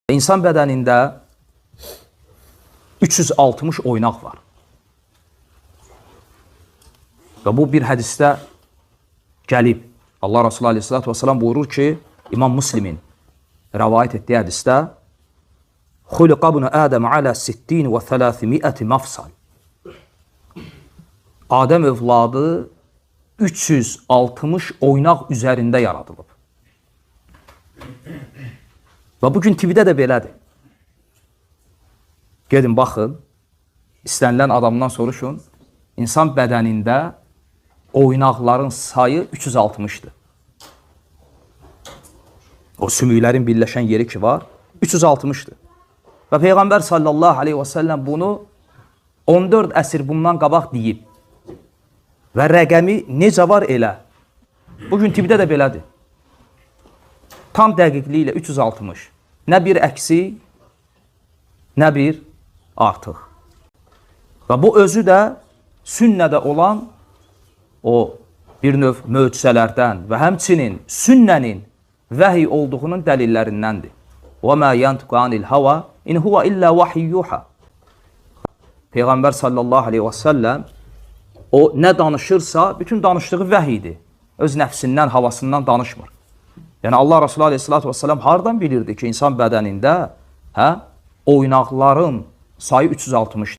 İnsan bədənində 360 oynaq var. Və bu bir hədisdə gəlib. Allah Resulü Aleyhisselatü Vesselam buyurur ki, İmam Müslimin rəvayət etdiyi hədisdə Xuliqa ibn Ədəm alə 60 və 300 mafsal. Adəm övladı 360 oynaq üzərində yaradılıb. Və bugün TV-də də belədir. Gedin, baxın, istənilən adamdan soruşun, insan bədənində oynaqların sayı 360'dır. O sümüklərin birləşən yeri ki var, 360'dır. Və Peyğəmbər sallallahu aleyhi və səlləm bunu 14 əsr bundan qabaq deyib. Və rəqəmi necə var elə? Bugün TV-də də belədir. Tam dəqiqliyi ilə 360. Nə bir əksi, nə bir artıq. Və bu özü də sünnədə olan o bir növ möcüzələrdən və həmçinin sünnənin vəhiy olduğunun dəlillərindəndir. وَمَا يَنْتُقُ عَنِ الْهَوَى إِنْ هُوَ إِلَّا وَحْيٌ يُوحَى. Peyğəmbər sallallahu aleyhi və səlləm o nə danışırsa, bütün danışdığı vəhiydir. Öz nəfsindən, havasından danışmır. Yəni Allah Resulü Aleyhisselatü Vesselam hardan bilirdi ki, insan bədənində oynaqların sayı 360'dır.